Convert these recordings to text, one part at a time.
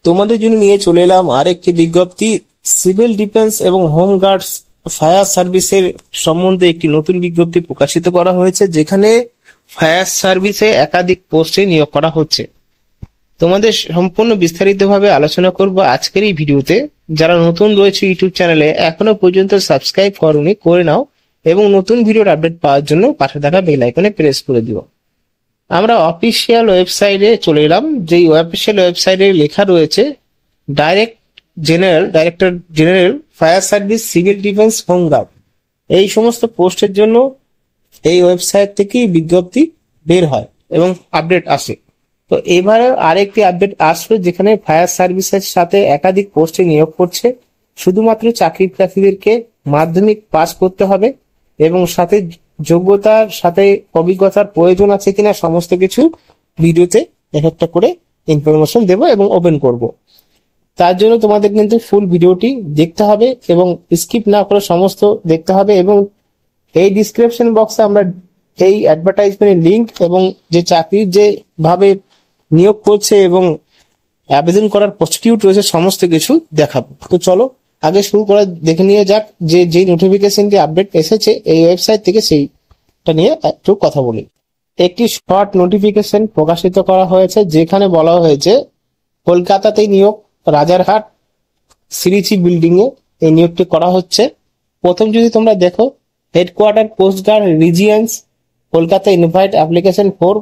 তোমাদের জন্য নিয়ে চলে এলাম আরেকটি বিজ্ঞপ্তি। সিভিল ডিফেন্স এবং হোম গার্ডস ফায়ার সার্ভিসের সম্বন্ধে একটি নতুন বিজ্ঞপ্তি প্রকাশিত করা হয়েছে, যেখানে ফায়ার সার্ভিসে একাধিক পোস্টে নিয়োগ করা হচ্ছে। তোমাদের সম্পূর্ণ বিস্তারিতভাবে আলোচনা করব আজকের এই ভিডিওতে। যারা নতুন রয়েছে ইউটিউব চ্যানেলে, এখনো পর্যন্ত সাবস্ক্রাইব করোনি, করে নাও এবং নতুন ভিডিওর আপডেট পাওয়ার জন্য পাশে থাকা বেল আইকনে প্রেস করে দিও। আমরা অফিসিয়াল ওয়েবসাইটে চলে এলাম। যেই অফিসিয়াল ওয়েবসাইটে লেখা রয়েছে director general fire service, civil defence, home guard, এই সমস্ত পোস্টের জন্য এই ওয়েবসাইট থেকেই বিজ্ঞপ্তি বের হয় এবং আপডেট আসে। তো এবারে আরেকটি আপডেট আসলো, যেখানে ফায়ার সার্ভিসের সাথে একাধিক পোস্টে নিয়োগ করছে। শুধুমাত্র চাকরি প্রার্থীদেরকে মাধ্যমিক পাস করতে হবে এবং সাথে যোগ্যতার সাথে অভিজ্ঞতার প্রয়োজন আছে কিনা সমস্ত কিছু ভিডিওতে এক একটা করে ইনফরমেশন দেব এবং ওপেন করব। তার জন্য তোমাদের কিন্তু ফুল ভিডিওটি দেখতে হবে এবং স্কিপ না করে সমস্ত দেখতে হবে। এবং এই ডিসক্রিপশন বক্সে আমরা এই অ্যাডভার্টাইজমেন্টের লিঙ্ক এবং যে চাকরির যে ভাবে নিয়োগ করছে এবং আবেদন করার প্রস্টিটিউট রয়েছে সমস্ত কিছু দেখাবো। তো চলো আগে শুরু করে দেখে নিয়ে যাক যে নোটিফিকেশনটি আপডেট এসেছে এই ওয়েবসাইট থেকে, সেইটা নিয়ে একটু কথা বলি। একটি শর্ট নোটিফিকেশন প্রকাশিত করা হয়েছে, যেখানে বলা হয়েছে কলকাতাতেই নিয়োগ, রাজারহাট সিরিচি বিল্ডিং এ এই নিয়োগটি করা হচ্ছে। প্রথম যদি তোমরা দেখো, headquarter coast guard regions Kolkata invite application for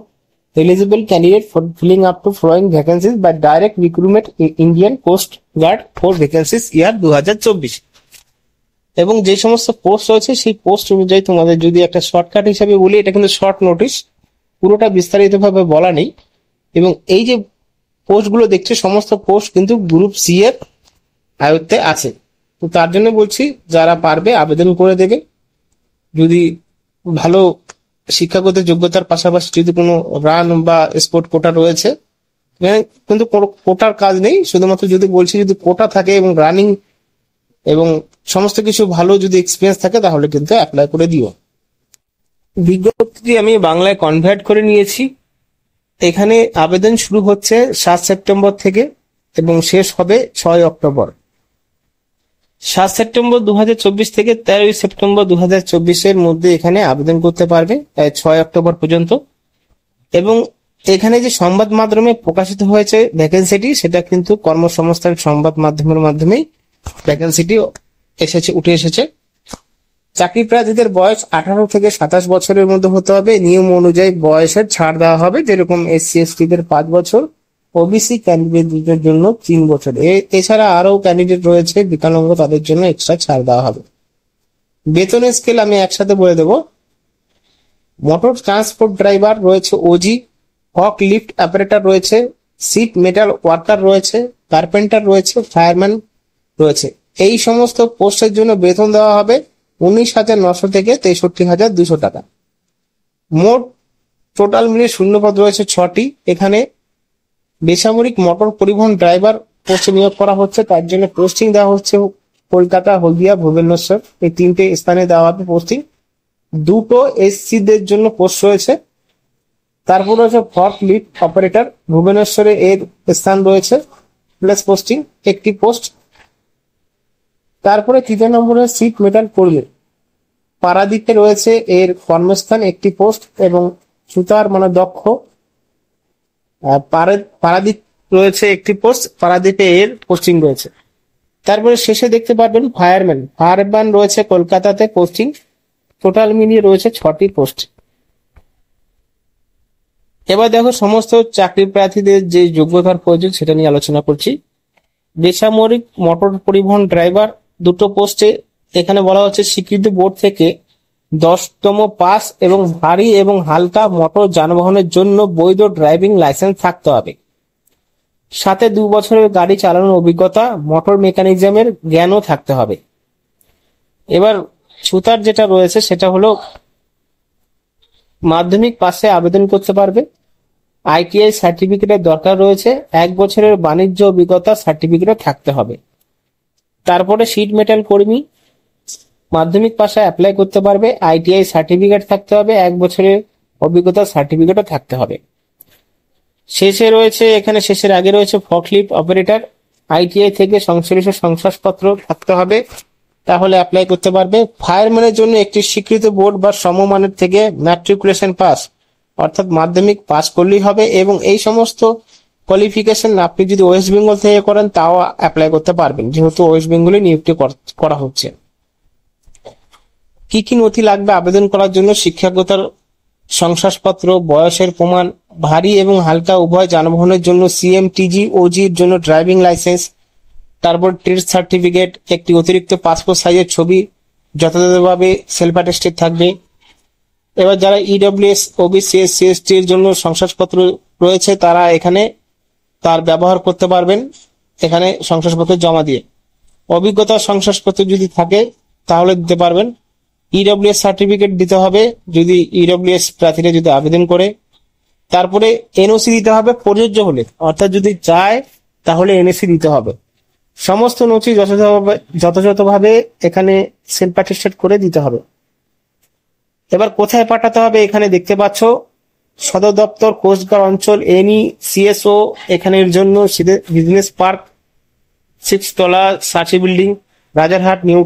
eligible candidate for filling up to following vacancies by direct recruitment Indian Coast Guard for vacancies year 2024। এবং যে সমস্ত পোস্ট রয়েছে সেই পোস্ট অনুযায়ী তোমাদের যদি একটা শর্টকাট হিসেবে বলি, এটা কিন্তু শর্ট নোটিশ, পুরোটা বিস্তারিতভাবে বলা নেই। এবং এই যে পোস্টগুলো দেখছে সমস্ত পোস্ট কিন্তু গ্রুপ সি এর আয়ত্তে আছে। তো তার জন্য বলছি যারা পারবে আবেদন করে দেবে। যদি ভালো শিক্ষাগত যোগ্যতার পাশাপাশি যদি কোনো রান বা স্পোর্ট কোটা রয়েছে, কিন্তু কোটার কাজ নেই, শুধুমাত্র যদি বলছি যদি কোটা থাকে এবং রানিং এবং সমস্ত কিছু ভালো যদি এক্সপিরিয়েন্স থাকে তাহলে কিন্তু অ্যাপ্লাই করে দিও। বিজ্ঞপ্তিটি আমি বাংলায় কনভার্ট করে নিয়েছি। এখানে আবেদন শুরু হচ্ছে 7 সেপ্টেম্বর থেকে এবং শেষ হবে 6 অক্টোবর। 7 সেপ্টেম্বর 2024 থেকে 13 সেপ্টেম্বর 2024 মধ্যে এখানে আবেদন করতে পারবে 6 অক্টোবর পর্যন্ত। এবং এখানে যে সংবাদ মাধ্যমে প্রকাশিত হয়েছে ভ্যাকেন্সিটি, সেটা কিন্তু কর্মসংস্থান সংবাদ মাধ্যমের মাধ্যমেই ভ্যাকেন্সিটি উঠে এসেছে। চাকরি প্রার্থীদের বয়স 18 থেকে 27 বছরের মধ্যে হতে হবে। নিয়ম অনুযায়ী বয়সের ছাড় দেওয়া হবে, যেরকম SC ST দের 5 বছর, ওবিসি ক্যান্ডিডেটদের জন্য 3 বছর। এছাড়া আরো ক্যান্ডিডেট রয়েছে বিকলাঙ্গ, তাদের জন্য এক্সট্রা ছাড় দেওয়া হবে। বেতনের স্কেল আমি একসাথে বলে দেবো। মোটর ট্রান্সপোর্ট ড্রাইভার রয়েছে, ওজি, হক লিফট অপারেটর রয়েছে, সিট মেটাল ওয়ার্কার রয়েছে, কার্পেন্টার রয়েছে, ফায়ারম্যান রয়েছে। এই সমস্ত পোস্টের জন্য বেতন দেওয়া হবে 19,900 থেকে 63,200 টাকা। মোট টোটাল মিলে শূন্যপদ রয়েছে 6টি। এখানে বেসামরিক মোটর পরিবহন ড্রাইভার পোস্টে নিয়োগ করা হচ্ছে, তার জন্য পোস্টিং দেওয়া হচ্ছে কলকাতা, হলদিয়া, ভুবনেশ্বর, এই 3টে স্থানে দেওয়া হবে পোস্টিং। 2টো SC দের জন্য পোস্ট রয়েছে। তারপর রয়েছে ফর্ক লিফট অপারেটর, ভুবনেশ্বরে এর স্থান রয়েছে, প্লাস পোস্টিং 1টি পোস্ট। তারপরে 3 নম্বরে সিট মেটাল কর্মী, পারাদ্বীপে রয়েছে এর কর্মস্থান, 1টি পোস্ট। এবং সুতার মানে দক্ষ, পারাদ্বীপ রয়েছে 1টি পোস্ট, পারাদ্বীপে এর পোস্টিং রয়েছে। তারপরে শেষে দেখতে পারবেন ফায়ারম্যান রয়েছে কলকাতাতে পোস্টিং, টোটাল মিলিয়ে রয়েছে 6টি পোস্ট। এবার দেখো সমস্ত চাকরি প্রার্থীদের যে যোগ্যতার প্রয়োজন সেটা নিয়ে আলোচনা করছি। বেসামরিক মোটর পরিবহন ড্রাইভার 2টো পোস্টে এখানে বলা হচ্ছে স্বীকৃত বোর্ড থেকে 10তম পাস এবং ভারী এবং হালকা মোটর যানবাহনের জন্য বৈধ ড্রাইভিং লাইসেন্স থাকতে হবে। সাথে 2 বছরের গাড়ি চালানোর অভিজ্ঞতা, মোটর মেকানিজমের জ্ঞানও থাকতে হবে। এবার সুতার যেটা রয়েছে সেটা হলো মাধ্যমিক পাশে আবেদন করতে পারবে। ITI সার্টিফিকেটের দরকার রয়েছে, 1 বছরের বাণিজ্য অভিজ্ঞতা সার্টিফিকেটও থাকতে হবে। তারপরে শীট মেটাল কর্মী মাধ্যমিক পাশে অ্যাপ্লাই করতে পারবে, ITI সার্টিফিকেট থাকতে হবে, 1 বছরের অভিজ্ঞতা সার্টিফিকেটও থাকতে হবে। শেষের আগে রয়েছে ফর্কলিফট অপারেটর, আইটিআই থেকে সংশ্লিষ্ট শংসাপত্র থাকতে হবে, তাহলে অ্যাপ্লাই করতে পারবে। ফায়ারম্যানের জন্য একটি স্বীকৃত বোর্ড বা সমমানের থেকে ম্যাট্রিকুলেশন পাস অর্থাৎ মাধ্যমিক পাস করলেই হবে, এবং এই সমস্ত কোয়ালিফিকেশন আপনি যদি ওয়েস্ট বেঙ্গল থেকে করেন তাও অ্যাপ্লাই করতে পারবেন, যেহেতু ওয়েস্ট বেঙ্গলে নিযুক্তি করা হচ্ছে। কি কি নথি লাগবে আবেদন করার জন্য? শিক্ষাগতার শংসাপত্র, বয়সের প্রমাণ, ভারী এবং হালকা উভয় যানবাহনের জন্য সিএমটিজি, ওজির জন্য ড্রাইভিং লাইসেন্স, তারপর ট্রেড সার্টিফিকেট, একটি অতিরিক্ত পাসপোর্ট সাইজের ছবি যথাযথভাবে সেলফ অ্যাটেস্টেড থাকবে। এবার যারা ইডব্লিউএস, ওবিসি, এসসি, এসটি এর জন্য শংসাপত্র রয়েছে তারা এখানে তার ব্যবহার করতে পারবেন, এখানে শংসাপত্র জমা দিয়ে। অভিজ্ঞতার শংসাপত্র যদি থাকে তাহলে দিতে পারবেন। ইডব্লিউএস সার্টিফিকেট দিতে হবে যদি ইডব্লিউএস প্রার্থীরা যদি আবেদন করে। তারপরে এনওসি দিতে হবে প্রযোজ্য হলে, অর্থাৎ যদি চায় তাহলে এনওসি দিতে হবে। সমস্ত নথি যথাযথভাবে এখানে সেলফ অ্যাটেস্টেড করে দিতে হবে। এবার কোথায় পাঠাতে হবে এখানে দেখতে পাচ্ছ, সদর দপ্তর, কোস্টগার্ড অঞ্চল, এনি সিএসও এখানের জন্য বিজনেস পার্ক, 6 তলা সার্চি বিল্ডিং, রাজারহাট, নিউ